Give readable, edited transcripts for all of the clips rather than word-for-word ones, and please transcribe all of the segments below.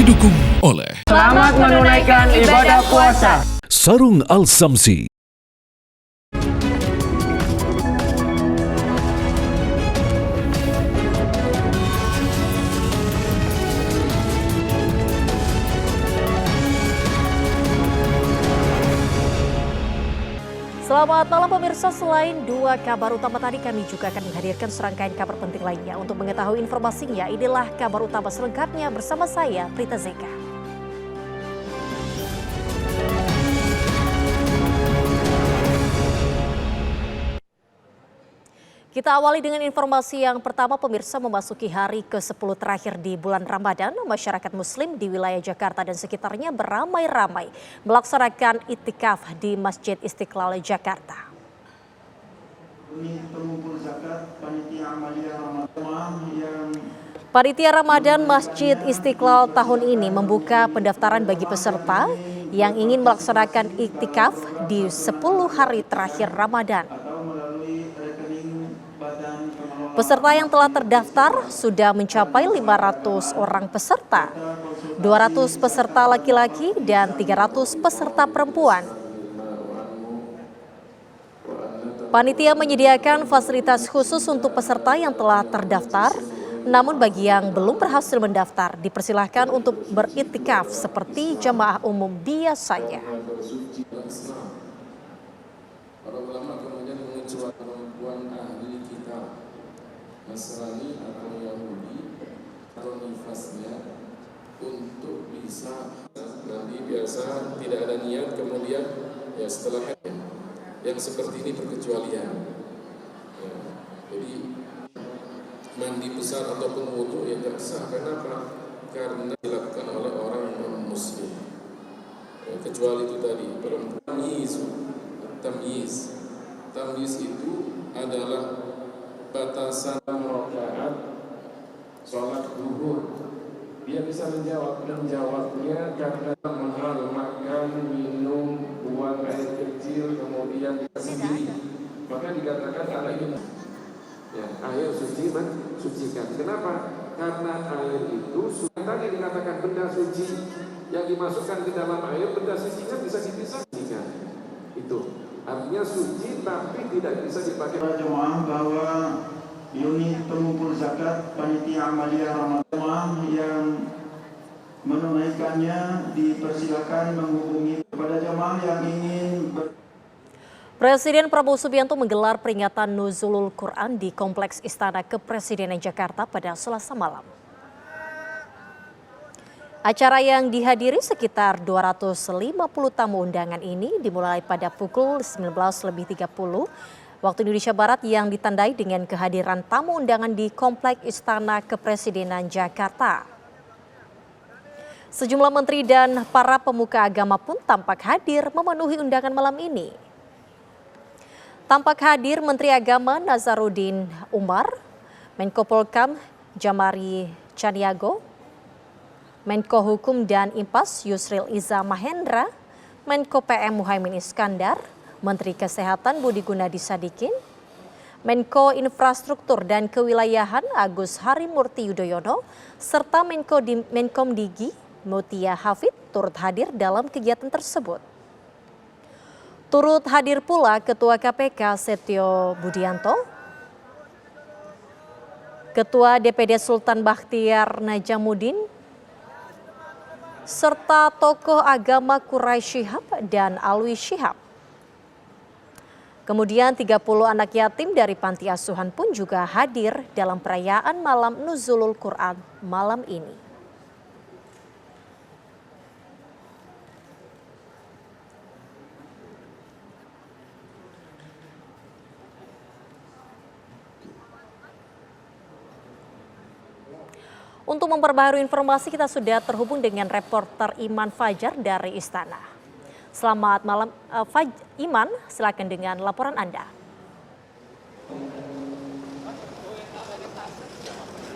Didukung oleh Selamat menunaikan ibadah puasa. Sarung Al-Samsi. Selamat malam pemirsa, selain dua kabar utama tadi kami juga akan menghadirkan serangkaian kabar penting lainnya. Untuk mengetahui informasinya, inilah kabar utama selengkapnya bersama saya, Prita Zeka. Kita awali dengan informasi yang pertama, pemirsa. Memasuki hari ke-10 terakhir di bulan Ramadan, masyarakat Muslim di wilayah Jakarta dan sekitarnya beramai-ramai melaksanakan iktikaf di Masjid Istiqlal Jakarta. Panitia Ramadan Masjid Istiqlal tahun ini membuka pendaftaran bagi peserta yang ingin melaksanakan iktikaf di 10 hari terakhir Ramadan. Peserta yang telah terdaftar sudah mencapai 500 orang peserta, 200 peserta laki-laki dan 300 peserta perempuan. Panitia menyediakan fasilitas khusus untuk peserta yang telah terdaftar, namun bagi yang belum berhasil mendaftar dipersilahkan untuk beriktikaf seperti jamaah umum biasanya. Para ulama kemudian mengecualikan perempuan ahli kitab Nasrani atau Yahudi atau nifasnya untuk bisa nanti biasa tidak ada niat kemudian ya setelah yang seperti ini berkecualian ya, jadi mandi besar ataupun wudhu ya tidak sah. Kenapa? Karena dilakukan oleh orang yang muslim ya, kecuali itu tadi perempuan tamyiz itu adalah batasan rakaat sholat zuhur. Dia bisa menjawabnya karena mahal makan, minum, buang air kecil, kemudian sendiri. Maka dikatakan anak ini ya, air suci mensucikan. Kenapa? Karena air itu tadi dikatakan benda suci yang dimasukkan ke dalam air, benda sucinya bisa dipisahkan. Itu artinya suci tapi tidak bisa dipakai. Jemaah bahwa unit pengumpul zakat panitia amaliyah Ramadan yang menunaikannya dipersilakan menghubungi kepada jemaah yang ingin Presiden Prabowo Subianto menggelar peringatan Nuzulul Quran di Kompleks Istana Kepresidenan Jakarta pada Selasa malam. Acara yang dihadiri sekitar 250 tamu undangan ini dimulai pada pukul 19.30 waktu Indonesia Barat yang ditandai dengan kehadiran tamu undangan di Kompleks Istana Kepresidenan Jakarta. Sejumlah menteri dan para pemuka agama pun tampak hadir memenuhi undangan malam ini. Tampak hadir Menteri Agama Nazaruddin Umar, Menko Polhukam Jamari Chaniago, Menko Hukum dan Impas Yusril Iza Mahendra, Menko PM Muhaimin Iskandar, Menteri Kesehatan Budi Gunadi Sadikin, Menko Infrastruktur dan Kewilayahan Agus Harimurti Yudhoyono, serta Menkomdigi Mutia Hafid turut hadir dalam kegiatan tersebut. Turut hadir pula Ketua KPK Setio Budianto, Ketua DPD Sultan Bakhtiar Najamuddin, serta tokoh agama Quraisy Shihab dan Alwi Shihab. Kemudian 30 anak yatim dari panti asuhan pun juga hadir dalam perayaan malam Nuzulul Quran malam ini. Untuk memperbaharui informasi, kita sudah terhubung dengan reporter Iman Fajar dari Istana. Selamat malam, Iman, silakan dengan laporan Anda.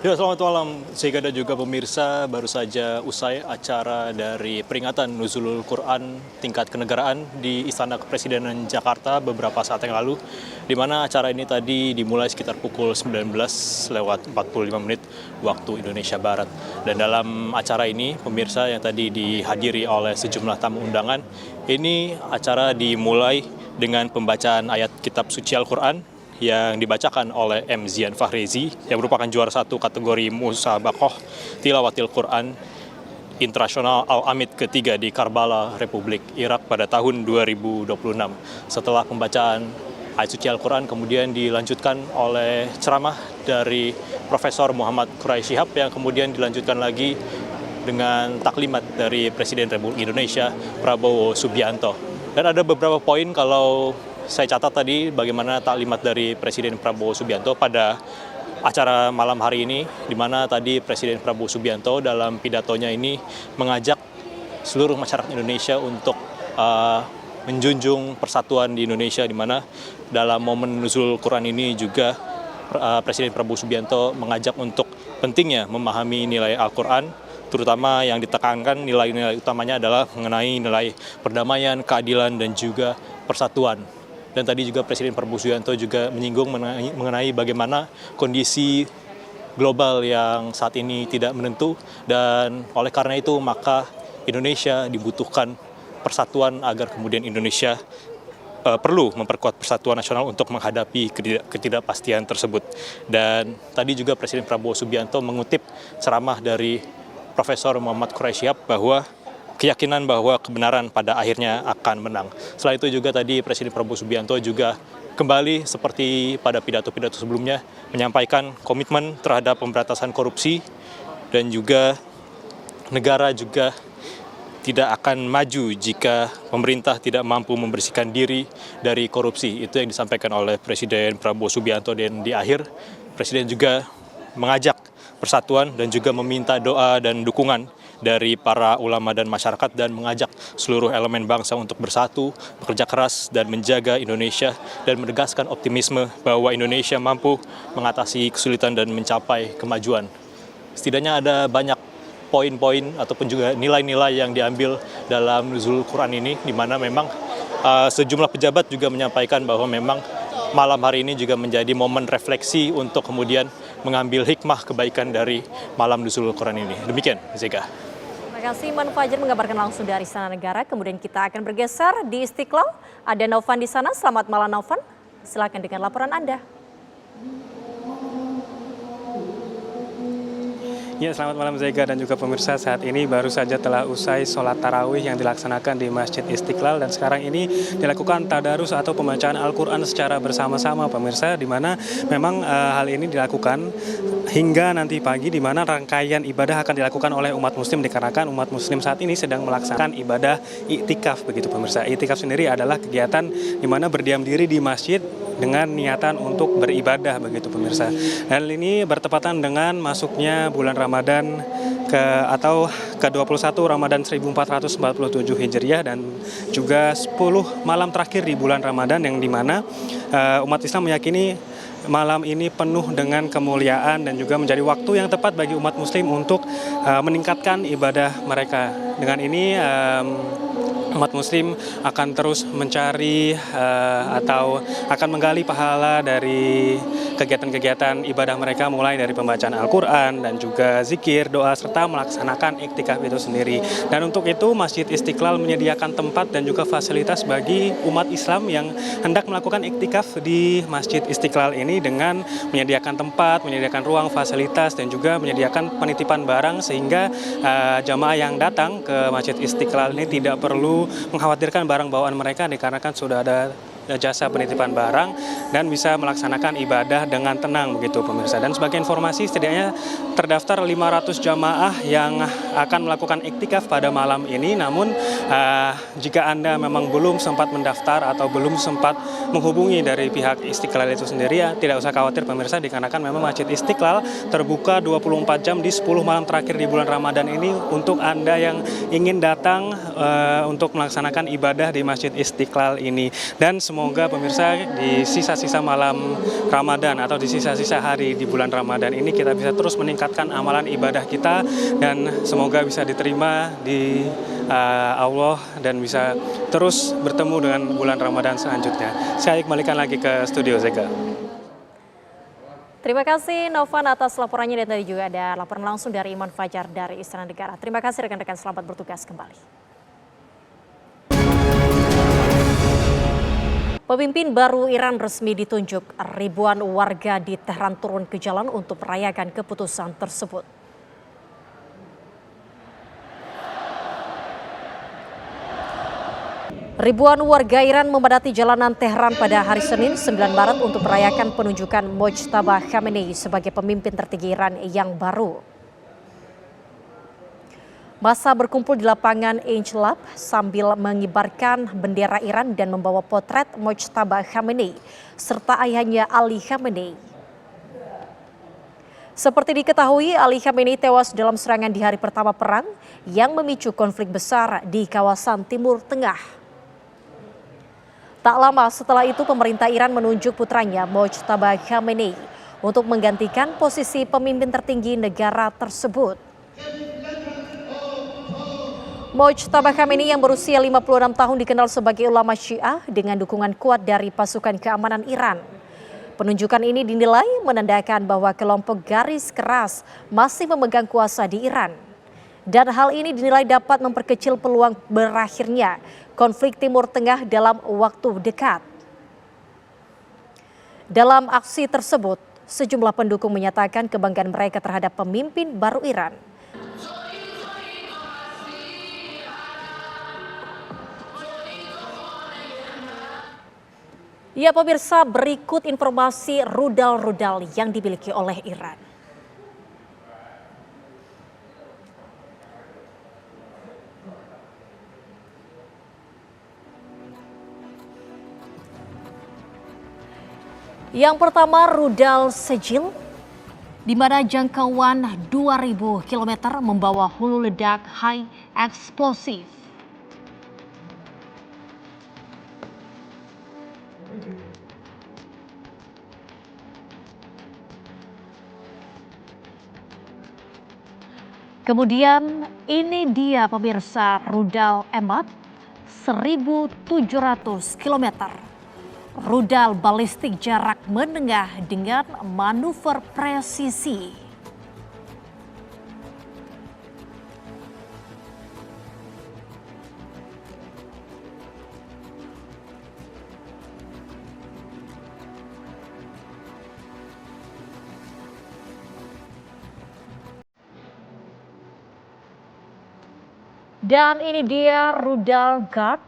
Ya, selamat malam Sega dan juga pemirsa. Baru saja usai acara dari peringatan Nuzulul Quran tingkat kenegaraan di Istana Kepresidenan Jakarta beberapa saat yang lalu, di mana acara ini tadi dimulai sekitar pukul 19:45 waktu Indonesia Barat. Dan dalam acara ini, pemirsa yang tadi dihadiri oleh sejumlah tamu undangan, ini acara dimulai dengan pembacaan ayat kitab suci Al-Quran yang dibacakan oleh M. Zian Fahrezi yang merupakan juara satu kategori Musabaqah Tilawatil Quran Internasional Al-Amid ketiga di Karbala, Republik Irak pada tahun 2026. Setelah pembacaan ayat suci Al-Quran kemudian dilanjutkan oleh ceramah dari Profesor Muhammad Quraish Shihab yang kemudian dilanjutkan lagi dengan taklimat dari Presiden Republik Indonesia Prabowo Subianto. Dan ada beberapa poin kalau saya catat tadi bagaimana taklimat dari Presiden Prabowo Subianto pada acara malam hari ini, di mana tadi Presiden Prabowo Subianto dalam pidatonya ini mengajak seluruh masyarakat Indonesia untuk menjunjung persatuan di Indonesia, di mana dalam momen Nuzulul Quran ini juga Presiden Prabowo Subianto mengajak untuk pentingnya memahami nilai Al-Quran, terutama yang ditekankan nilai-nilai utamanya adalah mengenai nilai perdamaian, keadilan, dan juga persatuan. Dan tadi juga Presiden Prabowo Subianto juga menyinggung mengenai bagaimana kondisi global yang saat ini tidak menentu, dan oleh karena itu maka Indonesia dibutuhkan persatuan agar kemudian Indonesia perlu memperkuat persatuan nasional untuk menghadapi ketidakpastian tersebut. Dan tadi juga Presiden Prabowo Subianto mengutip ceramah dari Profesor Muhammad Quraish Shihab bahwa keyakinan bahwa kebenaran pada akhirnya akan menang. Selain itu juga tadi Presiden Prabowo Subianto juga kembali seperti pada pidato-pidato sebelumnya menyampaikan komitmen terhadap pemberantasan korupsi, dan juga negara juga tidak akan maju jika pemerintah tidak mampu membersihkan diri dari korupsi. Itu yang disampaikan oleh Presiden Prabowo Subianto. Dan di akhir, Presiden juga mengajak persatuan dan juga meminta doa dan dukungan dari para ulama dan masyarakat, dan mengajak seluruh elemen bangsa untuk bersatu, bekerja keras, dan menjaga Indonesia, dan menegaskan optimisme bahwa Indonesia mampu mengatasi kesulitan dan mencapai kemajuan. Setidaknya ada banyak poin-poin ataupun juga nilai-nilai yang diambil dalam Nuzulul Quran ini, di mana memang sejumlah pejabat juga menyampaikan bahwa memang malam hari ini juga menjadi momen refleksi untuk kemudian mengambil hikmah kebaikan dari malam Nuzulul Quran ini. Demikian, Zeka. Terima kasih Iman Fajar mengabarkan langsung dari Istana Negara. Kemudian kita akan bergeser di Istiqlal. Ada Novan di sana. Selamat malam Novan. Silakan dengan laporan Anda. Ya, selamat malam Zega dan juga pemirsa. Saat ini baru saja telah usai sholat tarawih yang dilaksanakan di Masjid Istiqlal, dan sekarang ini dilakukan tadarus atau pembacaan Al-Quran secara bersama-sama pemirsa, di mana memang hal ini dilakukan hingga nanti pagi, di mana rangkaian ibadah akan dilakukan oleh umat muslim dikarenakan umat muslim saat ini sedang melaksanakan ibadah iktikaf begitu pemirsa. Iktikaf sendiri adalah kegiatan di mana berdiam diri di masjid dengan niatan untuk beribadah begitu pemirsa. Hal ini bertepatan dengan masuknya bulan Ramadan ke-21 Ramadan 1447 Hijriah, dan juga 10 malam terakhir di bulan Ramadan, yang dimana umat Islam meyakini malam ini penuh dengan kemuliaan dan juga menjadi waktu yang tepat bagi umat muslim untuk meningkatkan ibadah mereka. Dengan ini umat muslim akan terus mencari atau akan menggali pahala dari kegiatan-kegiatan ibadah mereka, mulai dari pembacaan Al-Quran dan juga zikir, doa, serta melaksanakan iktikaf itu sendiri. Dan untuk itu Masjid Istiqlal menyediakan tempat dan juga fasilitas bagi umat Islam yang hendak melakukan iktikaf di Masjid Istiqlal ini, dengan menyediakan tempat, menyediakan ruang, fasilitas, dan juga menyediakan penitipan barang, sehingga jamaah yang datang ke Masjid Istiqlal ini tidak perlu mengkhawatirkan barang bawaan mereka dikarenakan sudah ada jasa penitipan barang dan bisa melaksanakan ibadah dengan tenang begitu pemirsa. Dan sebagai informasi, setidaknya terdaftar 500 jamaah yang akan melakukan iktikaf pada malam ini. Namun jika Anda memang belum sempat mendaftar atau belum sempat menghubungi dari pihak Istiqlal itu sendiri, ya tidak usah khawatir pemirsa, dikarenakan memang Masjid Istiqlal terbuka 24 jam di 10 malam terakhir di bulan Ramadan ini untuk Anda yang ingin datang untuk melaksanakan ibadah di Masjid Istiqlal ini. Dan semoga pemirsa di sisa-sisa malam Ramadan atau di sisa-sisa hari di bulan Ramadan ini kita bisa terus meningkatkan amalan ibadah kita dan semoga bisa diterima di Allah dan bisa terus bertemu dengan bulan Ramadan selanjutnya. Saya kembalikan lagi ke studio Zega. Terima kasih Novan atas laporannya dan tadi juga ada laporan langsung dari Iman Fajar dari Istana Negara. Terima kasih rekan-rekan, selamat bertugas kembali. Pemimpin baru Iran resmi ditunjuk, ribuan warga di Tehran turun ke jalan untuk merayakan keputusan tersebut. Ribuan warga Iran memadati jalanan Tehran pada hari Senin 9 Maret untuk merayakan penunjukan Mojtaba Khamenei sebagai pemimpin tertinggi Iran yang baru. Massa berkumpul di lapangan Inkilab sambil mengibarkan bendera Iran dan membawa potret Mojtaba Khamenei serta ayahnya Ali Khamenei. Seperti diketahui, Ali Khamenei tewas dalam serangan di hari pertama perang yang memicu konflik besar di kawasan Timur Tengah. Tak lama setelah itu pemerintah Iran menunjuk putranya Mojtaba Khamenei untuk menggantikan posisi pemimpin tertinggi negara tersebut. Mojtaba Khamenei yang berusia 56 tahun dikenal sebagai ulama Syiah dengan dukungan kuat dari pasukan keamanan Iran. Penunjukan ini dinilai menandakan bahwa kelompok garis keras masih memegang kuasa di Iran. Dan hal ini dinilai dapat memperkecil peluang berakhirnya konflik Timur Tengah dalam waktu dekat. Dalam aksi tersebut, sejumlah pendukung menyatakan kebanggaan mereka terhadap pemimpin baru Iran. Ya pemirsa, berikut informasi rudal-rudal yang dimiliki oleh Iran. Yang pertama, rudal Sejil, di mana jangkauan 2.000 km membawa hulu ledak high explosive. Kemudian ini dia pemirsa rudal Emad 1.700 km. Rudal balistik jarak menengah dengan manuver presisi. Dan ini dia rudal Guard,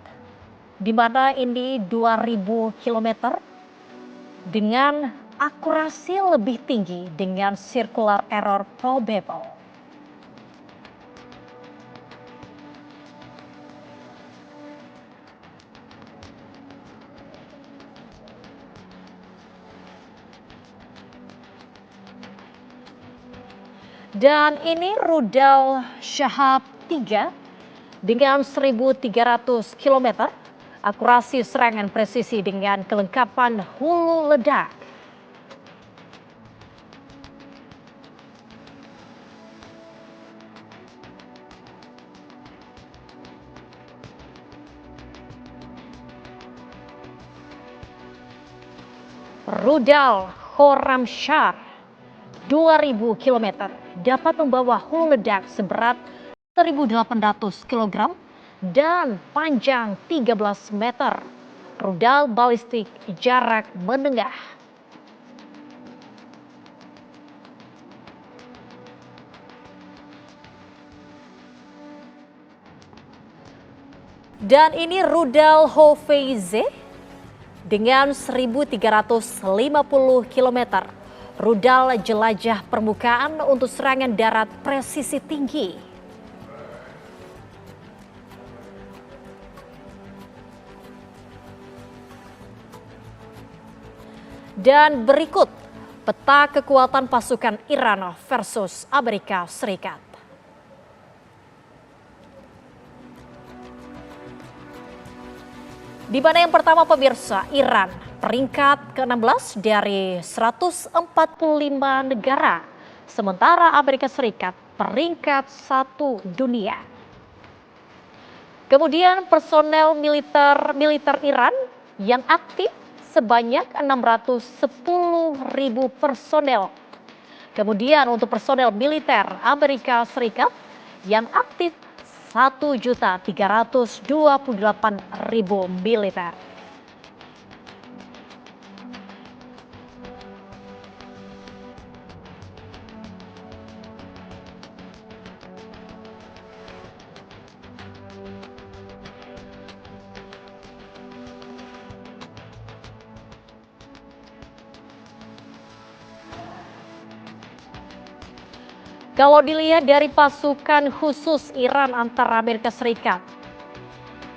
di mana ini 2.000 km dengan akurasi lebih tinggi dengan circular error probable. Dan ini rudal Shahab 3 dengan 1.300 km. Akurasi serangan presisi dengan kelengkapan hulu ledak. Rudal Khorramshahr 2.000 km dapat membawa hulu ledak seberat 1.800 kg dan panjang 13 meter. Rudal balistik jarak menengah. Dan ini rudal Hofeize dengan 1.350 km. Rudal jelajah permukaan untuk serangan darat presisi tinggi. Dan berikut peta kekuatan pasukan Iran versus Amerika Serikat. Di mana yang pertama pemirsa, Iran peringkat ke-16 dari 145 negara. Sementara Amerika Serikat peringkat 1 dunia. Kemudian personel militer Iran yang aktif sebanyak 610.000 personel. Kemudian untuk personel militer Amerika Serikat yang aktif 1.328.000 militer. Kalau dilihat dari pasukan khusus Iran antara Amerika Serikat,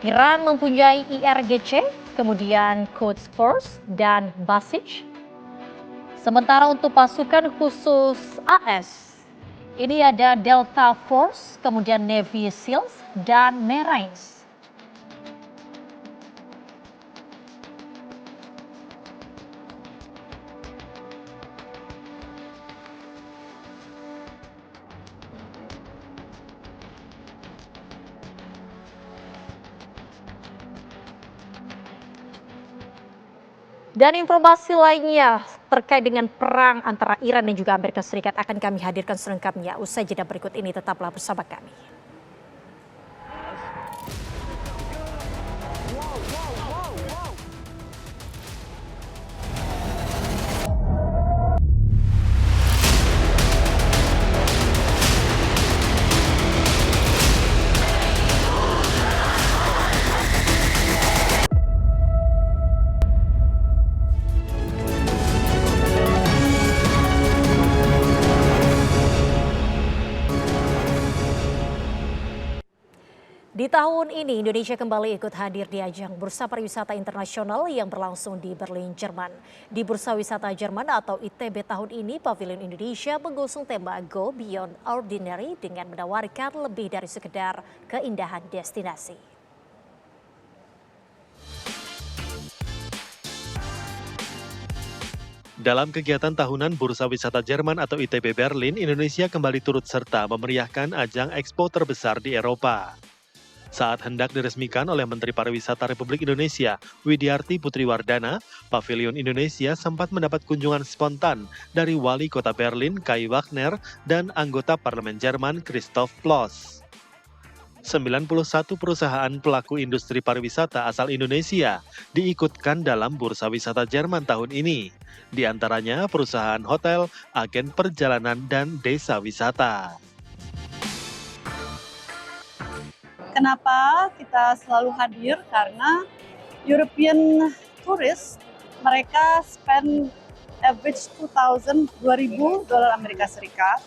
Iran mempunyai IRGC, kemudian Quds Force dan Basij. Sementara untuk pasukan khusus AS, ini ada Delta Force, kemudian Navy SEALs dan Marines. Dan informasi lainnya terkait dengan perang antara Iran dan juga Amerika Serikat akan kami hadirkan selengkapnya usai jeda berikut ini. Tetaplah bersama kami. Di tahun ini, Indonesia kembali ikut hadir di ajang Bursa Pariwisata Internasional yang berlangsung di Berlin, Jerman. Di Bursa Wisata Jerman atau ITB tahun ini, Pavilion Indonesia mengusung tema Go Beyond Ordinary dengan menawarkan lebih dari sekedar keindahan destinasi. Dalam kegiatan tahunan Bursa Wisata Jerman atau ITB Berlin, Indonesia kembali turut serta memeriahkan ajang ekspo terbesar di Eropa. Saat hendak diresmikan oleh Menteri Pariwisata Republik Indonesia, Widiarti Putriwardana, Pavilion Indonesia sempat mendapat kunjungan spontan dari Wali Kota Berlin, Kai Wagner, dan anggota Parlemen Jerman, Christoph Ploss. 91 perusahaan pelaku industri pariwisata asal Indonesia diikutkan dalam Bursa Wisata Jerman tahun ini. Di antaranya perusahaan hotel, agen perjalanan, dan desa wisata. Kenapa kita selalu hadir? Karena European tourist mereka spend average $2,000 Amerika Serikat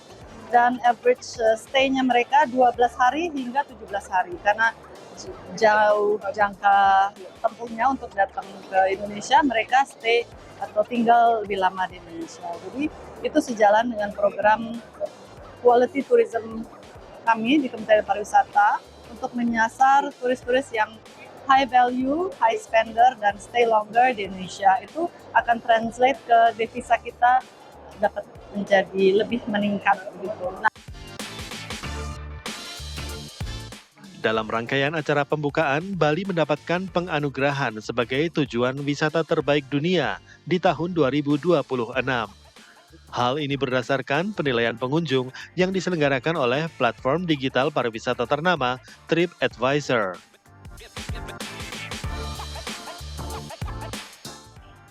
dan average stay-nya mereka 12 hari hingga 17 hari karena jauh jangka tempuhnya untuk datang ke Indonesia, mereka stay atau tinggal lebih lama di Indonesia. Jadi itu sejalan dengan program quality tourism kami di Kementerian Pariwisata untuk menyasar turis-turis yang high value, high spender, dan stay longer di Indonesia. Itu akan translate ke devisa kita dapat menjadi lebih meningkat. Dalam rangkaian acara pembukaan, Bali mendapatkan penganugerahan sebagai tujuan wisata terbaik dunia di tahun 2026. Hal ini berdasarkan penilaian pengunjung yang diselenggarakan oleh platform digital pariwisata ternama TripAdvisor.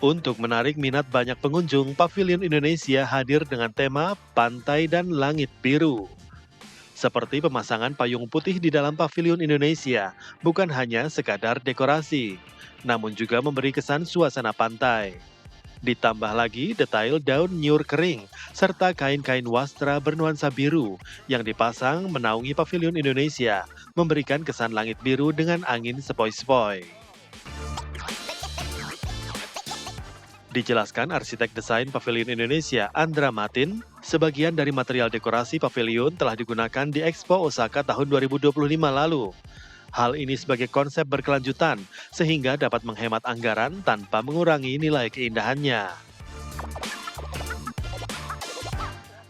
Untuk menarik minat banyak pengunjung, Pavilion Indonesia hadir dengan tema Pantai dan Langit Biru. Seperti pemasangan payung putih di dalam Pavilion Indonesia, bukan hanya sekadar dekorasi, namun juga memberi kesan suasana pantai. Ditambah lagi detail daun nyur kering, serta kain-kain wastra bernuansa biru yang dipasang menaungi Pavilion Indonesia, memberikan kesan langit biru dengan angin sepoi-sepoi. Dijelaskan arsitek desain Pavilion Indonesia, Andra Matin, sebagian dari material dekorasi pavilion telah digunakan di Expo Osaka tahun 2025 lalu. Hal ini sebagai konsep berkelanjutan, sehingga dapat menghemat anggaran tanpa mengurangi nilai keindahannya.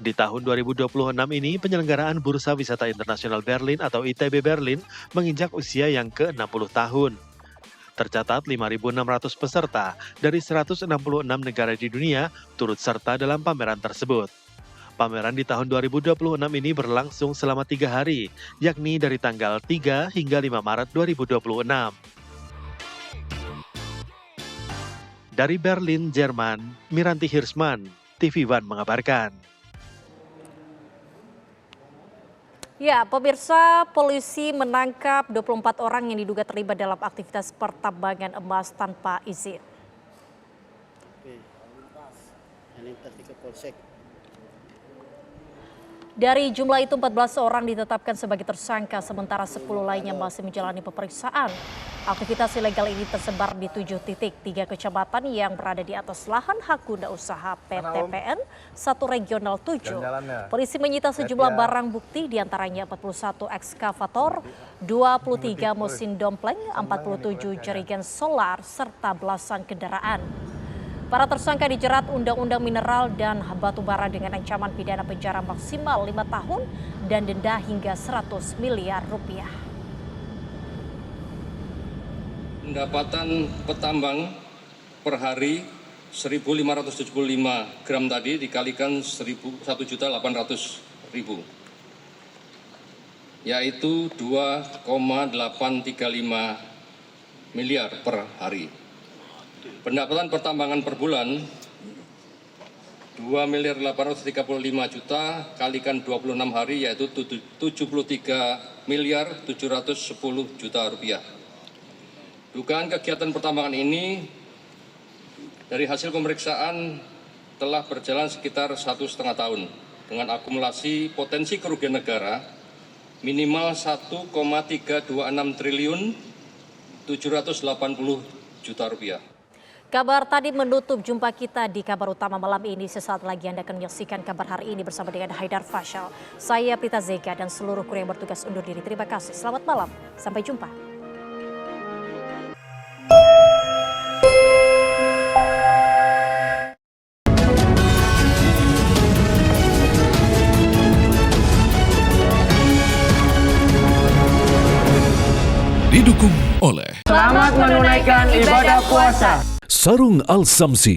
Di tahun 2026 ini, penyelenggaraan Bursa Wisata Internasional Berlin atau ITB Berlin menginjak usia yang ke-60 tahun. Tercatat 5.600 peserta dari 166 negara di dunia turut serta dalam pameran tersebut. Pameran di tahun 2026 ini berlangsung selama 3 hari, yakni dari tanggal 3 hingga 5 Maret 2026. Dari Berlin, Jerman, Miranti Hirschman, TV One mengabarkan. Ya, pemirsa, polisi menangkap 24 orang yang diduga terlibat dalam aktivitas pertambangan emas tanpa izin. Dari jumlah itu 14 orang ditetapkan sebagai tersangka, sementara 10 lainnya masih menjalani pemeriksaan. Aktivitas ilegal ini tersebar di 7 titik, 3 kecamatan yang berada di atas lahan hak guna usaha PTPN 1 Regional 7. Polisi menyita sejumlah barang bukti, diantaranya 41 ekskavator, 23 mesin dompleng, 47 jerigen solar, serta belasan kendaraan. Para tersangka dijerat Undang-Undang Mineral dan Batu Bara dengan ancaman pidana penjara maksimal 5 tahun dan denda hingga 100 miliar rupiah. Pendapatan petambang per hari 1.575 gram tadi dikalikan 1.800.000, yaitu 2,835 miliar per hari. Pendapatan pertambangan per bulan 2.835 miliar kalikan 26 hari, yaitu 73.710 miliar rupiah. Dugaan kegiatan pertambangan ini dari hasil pemeriksaan telah berjalan sekitar 1,5 tahun dengan akumulasi potensi kerugian negara minimal 1,326 triliun 780 juta rupiah. Kabar tadi menutup jumpa kita di kabar utama malam ini. Sesaat lagi Anda akan menyaksikan kabar hari ini bersama dengan Haidar Fashal. Saya Prita Zeka dan seluruh kru yang bertugas undur diri. Terima kasih. Selamat malam. Sampai jumpa. Didukung oleh Selamat menunaikan ibadah puasa. Sarung Al Samsi.